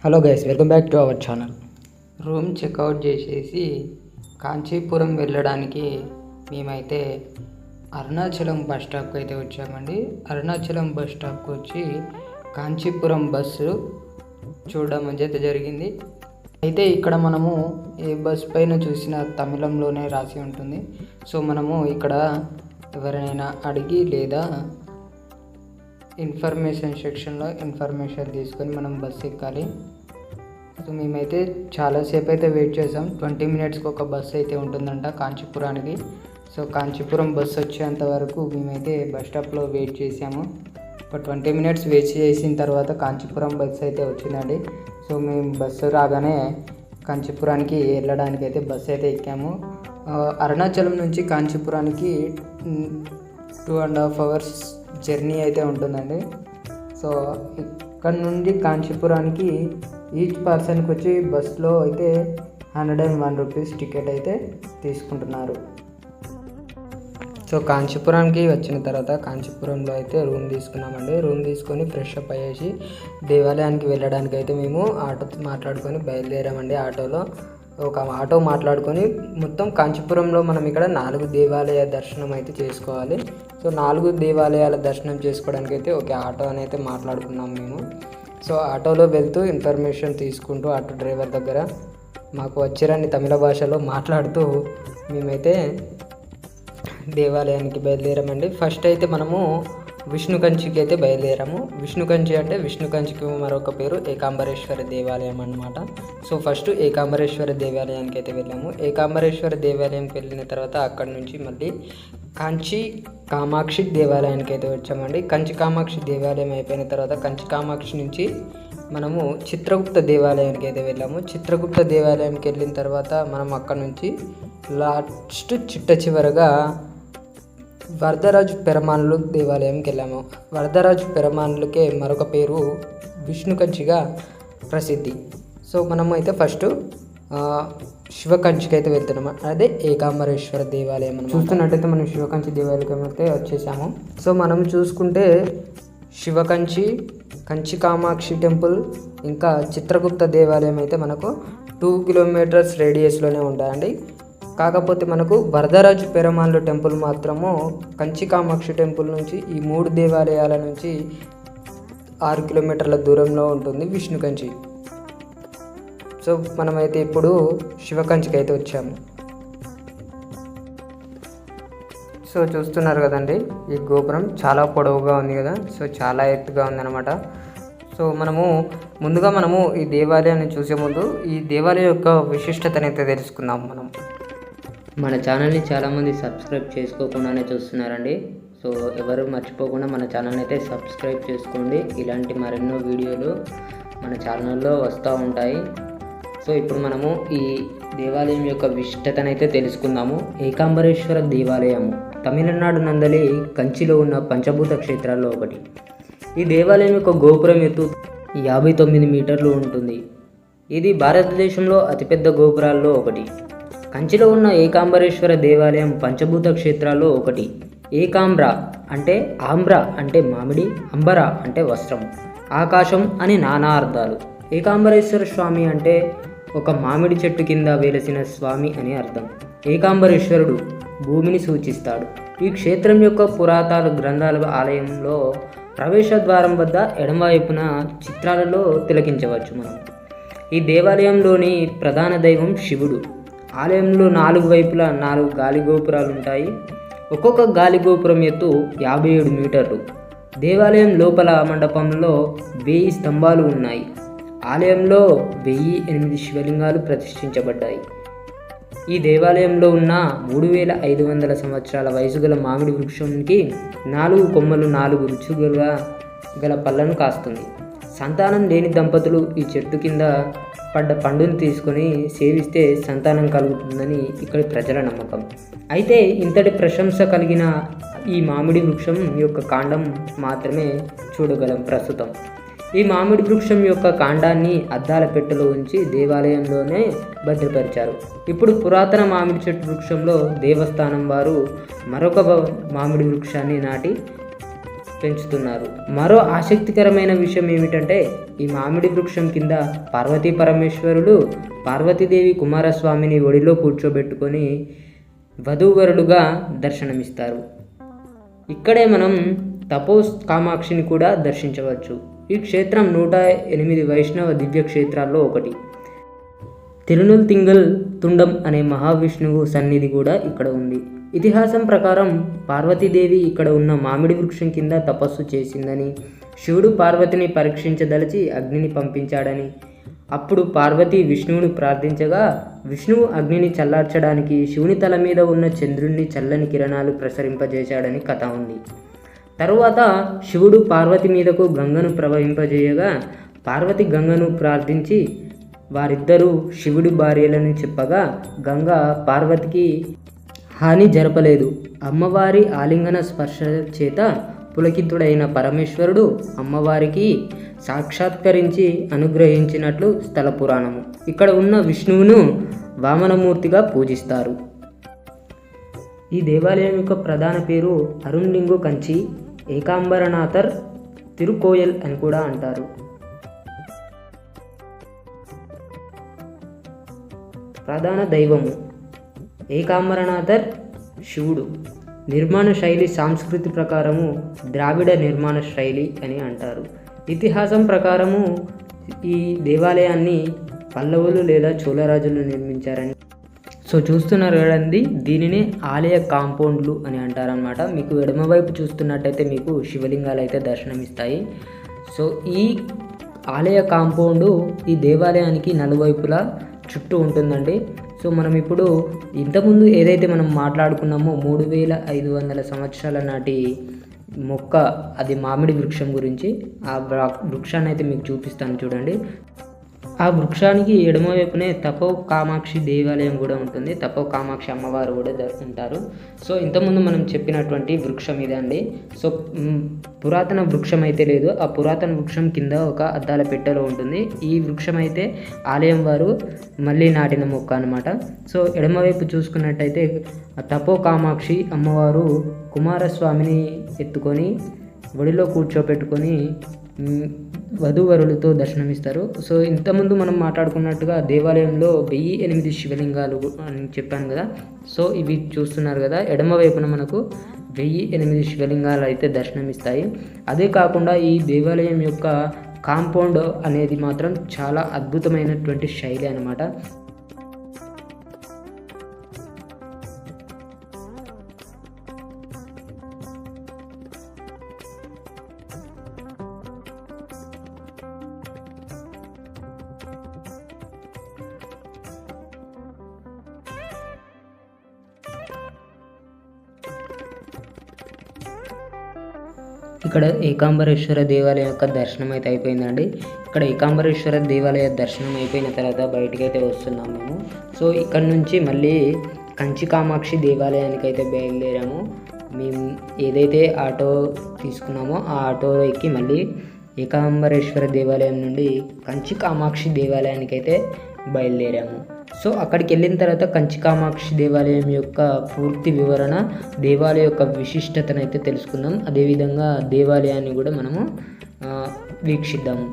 Hello guys, welcome back to our channel. Room checkout చేసేసి కాంచీపురం వెళ్ళడానికి మేమైతే అరుణాచలం బస్ స్టాప్కి అయితే వచ్చామండి. అరుణాచలం బస్ స్టాప్కి వచ్చి కాంచీపురం బస్సు చూడడం అయితే జరిగింది. అయితే ఇక్కడ మనము ఏ బస్ పైన చూసినా తమిళంలోనే రాసి ఉంటుంది. సో మనము ఇక్కడ ఎవరైనా అడిగి లేదా ఇన్ఫర్మేషన్ సెక్షన్లో ఇన్ఫర్మేషన్ తీసుకొని మనం బస్సు ఎక్కాలి. సో మేమైతే చాలాసేపు అయితే వెయిట్ చేసాం. 20 minutesకి ఒక బస్సు అయితే ఉంటుందంట కాంచీపురానికి. సో కాంచీపురం బస్సు వచ్చేంత వరకు మేమైతే బస్ స్టాప్లో వెయిట్ చేసాము. ఒక 20 minutes వెయిట్ చేసిన తర్వాత కాంచీపురం బస్సు అయితే వచ్చిందండి. సో మేము బస్సు రాగానే కాంచీపురానికి వెళ్ళడానికి అయితే బస్సు అయితే ఎక్కాము. అరుణాచలం నుంచి కాంచీపురానికి 2.5 hours జర్నీ అయితే ఉంటుందండి. సో ఇక్కడ నుండి కాంచీపురానికి ఈచ్ పర్సన్కి వచ్చి బస్సులో అయితే 101 rupees టికెట్ అయితే తీసుకుంటున్నారు. సో కాంచీపురానికి వచ్చిన తర్వాత కాంచీపురంలో అయితే రూమ్ తీసుకున్నామండి. రూమ్ తీసుకొని ఫ్రెష్ అప్ అయ్యేసి దేవాలయానికి వెళ్ళడానికి అయితే మేము ఆటో మాట్లాడుకొని బయలుదేరామండి. ఒక ఆటో మాట్లాడుకొని మొత్తం కాంచీపురంలో మనం ఇక్కడ 4 దేవాలయ దర్శనం అయితే చేసుకోవాలి. సో 4 దేవాలయాల దర్శనం చేసుకోవడానికి అయితే ఒక ఆటో అని అయితే మాట్లాడుకున్నాం మేము. సో ఆటోలో వెళ్తూ ఇన్ఫర్మేషన్ తీసుకుంటూ ఆటో డ్రైవర్ దగ్గర మాకు వచ్చిరని తమిళ భాషలో మాట్లాడుతూ మేమైతే దేవాలయానికి బయలుదేరామండి. ఫస్ట్ అయితే మనము విష్ణుకంచికి అయితే బయలుదేరాము. విష్ణుకంచి అంటే విష్ణుకంచికి మరొక పేరు ఏకాంబరేశ్వర దేవాలయం అన్నమాట. సో ఫస్ట్ ఏకాంబరేశ్వర దేవాలయానికి అయితే వెళ్ళాము. ఏకాంబరేశ్వర దేవాలయంకి వెళ్ళిన తర్వాత అక్కడి నుంచి మళ్ళీ కంచి కామాక్షి దేవాలయానికి అయితే వచ్చామండి. కంచి కామాక్షి దేవాలయం అయిపోయిన తర్వాత కంచి కామాక్షి నుంచి మనము చిత్రగుప్త దేవాలయానికి అయితే వెళ్ళాము. చిత్రగుప్త దేవాలయానికి వెళ్ళిన తర్వాత మనం అక్కడ నుంచి లాస్ట్ చివరగా వరదరాజు పెరమాన్లు దేవాలయంకి వెళ్ళాము. వరదరాజు పెరమాన్లకే మరొక పేరు విష్ణుకంచిగా ప్రసిద్ధి. సో మనము అయితే ఫస్ట్ శివకంచికి అయితే వెళ్తున్నాము. అదే ఏకాంబరేశ్వర దేవాలయం అని చూస్తున్నట్టయితే మనం శివకంచి దేవాలయం అయితే వచ్చేసాము. సో మనం చూసుకుంటే శివకంచి, కంచి కామాక్షి టెంపుల్, ఇంకా చిత్రగుప్త దేవాలయం అయితే మనకు 2 kilometers రేడియస్లోనే ఉంటాయండి. కాకపోతే మనకు వరదరాజు పెరమాన్లు టెంపుల్ మాత్రము కంచి కామాక్షి టెంపుల్ నుంచి ఈ 3 దేవాలయాల నుంచి 6 kilometers దూరంలో ఉంటుంది విష్ణుకంచి. సో మనమైతే ఇప్పుడు శివకంచికి అయితే వచ్చాము. సో చూస్తున్నారు కదండి, ఈ గోపురం చాలా పొడవుగా ఉంది కదా. సో చాలా ఎత్తుగా ఉందన్నమాట. సో ముందుగా మనము ఈ దేవాలయాన్ని చూసే ముందు ఈ దేవాలయం యొక్క విశిష్టతను అయితే తెలుసుకుందాం. మన ఛానల్ని చాలామంది సబ్స్క్రైబ్ చేసుకోకుండానే చూస్తున్నారండి. సో ఎవరు మర్చిపోకుండా మన ఛానల్ని అయితే సబ్స్క్రైబ్ చేసుకోండి. ఇలాంటి మరెన్నో వీడియోలు మన ఛానల్లో వస్తూ ఉంటాయి. సో ఇప్పుడు మనము ఈ దేవాలయం యొక్క విశిష్టతను అయితే తెలుసుకుందాము. ఏకాంబరేశ్వర దేవాలయము తమిళనాడు నందలి కంచిలో ఉన్న పంచభూత క్షేత్రాల్లో ఒకటి. ఈ దేవాలయం యొక్క గోపురం ఎత్తు 59 మీటర్లు ఉంటుంది. ఇది భారతదేశంలో అతిపెద్ద గోపురాల్లో ఒకటి. కంచిలో ఉన్న ఏకాంబరేశ్వర దేవాలయం పంచభూత క్షేత్రాల్లో ఒకటి. ఏకాంబ్ర అంటే ఆంధ్ర అంటే మామిడి, అంబర అంటే వస్త్రం, ఆకాశం అని నానా అర్థాలు. ఏకాంబరేశ్వర స్వామి అంటే ఒక మామిడి చెట్టు కింద వెలసిన స్వామి అని అర్థం. ఏకాంబరేశ్వరుడు భూమిని సూచిస్తాడు. ఈ క్షేత్రం యొక్క పురాతన గ్రంథాల ఆలయంలో ప్రవేశ ద్వారం వద్ద ఎడమవైపున చిత్రాలలో తిలకించవచ్చు మనం. ఈ దేవాలయంలోని ప్రధాన దైవం శివుడు. ఆలయంలో 4 వైపులా 4 గాలి గోపురాలు ఉంటాయి. ఒక్కొక్క గాలి గోపురం ఎత్తు 57 మీటర్లు. దేవాలయం లోపల మండపంలో 1000 స్తంభాలు ఉన్నాయి. ఆలయంలో 1008 శివలింగాలు ప్రతిష్ఠించబడ్డాయి. ఈ దేవాలయంలో ఉన్న 3500 సంవత్సరాల వయసు గల మామిడి వృక్షంకి 4 కొమ్మలు 4 రుచులుగా గల పళ్ళను కాస్తుంది. సంతానం లేని దంపతులు ఈ చెట్టు కింద పడ్డ పండుని తీసుకొని సేవిస్తే సంతానం కలుగుతుందని ఇక్కడి ప్రజల నమ్మకం. అయితే ఇంతటి ప్రశంస కలిగిన ఈ మామిడి వృక్షం యొక్క కాండం మాత్రమే చూడగలం ప్రస్తుతం. ఈ మామిడి వృక్షం యొక్క కాండాన్ని అద్దాల పెట్టెలో ఉంచి దేవాలయంలోనే భద్రపరిచారు. ఇప్పుడు పురాతన మామిడి చెట్టు వృక్షంలో దేవస్థానం వారు మరొక మామిడి వృక్షాన్ని నాటి పెంచుతున్నారు. మరో ఆసక్తికరమైన విషయం ఏమిటంటే ఈ మామిడి వృక్షం కింద పార్వతీ పరమేశ్వరులు పార్వతీదేవి కుమారస్వామిని ఒడిలో కూర్చోబెట్టుకొని వధూవరులుగా దర్శనమిస్తారు. ఇక్కడే మనం తపో కామాక్షిని కూడా దర్శించవచ్చు. ఈ క్షేత్రం 108 వైష్ణవ దివ్య క్షేత్రాల్లో ఒకటి. తిరునుల్ తింగల్ తుండం అనే మహావిష్ణువు సన్నిధి కూడా ఇక్కడ ఉంది. ఇతిహాసం ప్రకారం పార్వతీదేవి ఇక్కడ ఉన్న మామిడి వృక్షం కింద తపస్సు చేసిందని, శివుడు పార్వతిని పరీక్షించదలిచి అగ్నిని పంపించాడని, అప్పుడు పార్వతి విష్ణువుని ప్రార్థించగా విష్ణువు అగ్నిని చల్లార్చడానికి శివుని తల మీద ఉన్న చంద్రుణ్ణి చల్లని కిరణాలు ప్రసరింపజేశాడని కథ ఉంది. తరువాత శివుడు పార్వతి మీదకు గంగను ప్రవహింపజేయగా పార్వతి గంగను ప్రార్థించి వారిద్దరూ శివుడి భార్యలని చెప్పగా గంగ పార్వతికి హాని జరపలేదు. అమ్మవారి ఆలింగన స్పర్శ చేత పులకితుడైన పరమేశ్వరుడు అమ్మవారికి సాక్షాత్కరించి అనుగ్రహించినట్లు స్థల పురాణము. ఇక్కడ ఉన్న విష్ణువును వామనమూర్తిగా పూజిస్తారు. ఈ దేవాలయం యొక్క ప్రధాన పేరు అరుణ్లింగు కంచి ఏకాంబరనాథర్ తిరుకోయల్ అని కూడా అంటారు. ప్రధాన దైవము ఏకాంబరనాథర్ శివుడు. నిర్మాణ శైలి సంస్కృతి ప్రకారము ద్రావిడ నిర్మాణ శైలి అని అంటారు. ఇతిహాసం ప్రకారము ఈ దేవాలయాన్ని పల్లవులు లేదా చోళరాజులు నిర్మించారని. సో చూస్తున్నారు కదండి, దీనినే ఆలయ కాంపౌండ్లు అని అంటారనమాట. మీకు ఎడమవైపు చూస్తున్నట్టయితే మీకు శివలింగాలు అయితే దర్శనమిస్తాయి. సో ఈ ఆలయ కాంపౌండ్ ఈ దేవాలయానికి నలువైపులా చుట్టూ ఉంటుందండి. సో మనం ఇప్పుడు ఇంతకుముందు ఏదైతే మనం మాట్లాడుకున్నామో 3500 సంవత్సరాల నాటి మొక్క, అది మామిడి వృక్షం గురించి, ఆ వృక్షాన్ని అయితే మీకు చూపిస్తాను చూడండి. ఆ వృక్షానికి ఎడమవైపునే తపో కామాక్షి దేవాలయం కూడా ఉంటుంది. తపో కామాక్షి అమ్మవారు కూడా ఉంటారు. సో ఇంతకుముందు మనం చెప్పినటువంటి వృక్షం ఇదే అండి. సో పురాతన వృక్షం అయితే లేదు, ఆ పురాతన వృక్షం కింద ఒక అద్దాల పెట్టెలో ఉంటుంది. ఈ వృక్షం అయితే ఆలయం వారు మళ్ళీ నాటిన మొక్క అనమాట. సో ఎడమవైపు చూసుకున్నట్టయితే తపో కామాక్షి అమ్మవారు కుమారస్వామిని ఎత్తుకొని ఒడిలో కూర్చోపెట్టుకొని వధూవరులతో దర్శనమిస్తారు. సో ఇంతకుముందు మనం మాట్లాడుకున్నట్టుగా దేవాలయంలో 1008 శివలింగాలు అని చెప్పాను కదా. సో ఇవి చూస్తున్నారు కదా, ఎడమ వైపున మనకు 1008 శివలింగాలు అయితే దర్శనమిస్తాయి. అదే కాకుండా ఈ దేవాలయం యొక్క కాంపౌండ్ అనేది మాత్రం చాలా అద్భుతమైనటువంటి శైలి అన్నమాట. ఇక్కడ ఏకాంబరేశ్వర దేవాలయం యొక్క దర్శనం అయితే అయిపోయిందండి. ఇక్కడ ఏకాంబరేశ్వర దేవాలయ దర్శనం అయిపోయిన తర్వాత బయటికి అయితే వస్తున్నాం మేము. సో ఇక్కడ నుంచి మళ్ళీ కంచి కామాక్షి దేవాలయానికి అయితే బయలుదేరాము. మేము ఏదైతే ఆటో తీసుకున్నామో ఆ ఆటోలో ఎక్కి మళ్ళీ ఏకాంబరేశ్వర దేవాలయం నుండి కంచి కామాక్షి దేవాలయానికి అయితే బయలుదేరాము. సో అక్కడికి వెళ్ళిన తర్వాత కంచి కామాక్షి దేవాలయం యొక్క పూర్తి వివరణ, దేవాలయం యొక్క విశిష్టతను అయితే తెలుసుకుందాం. అదేవిధంగా దేవాలయాన్ని కూడా మనము వీక్షిద్దాము.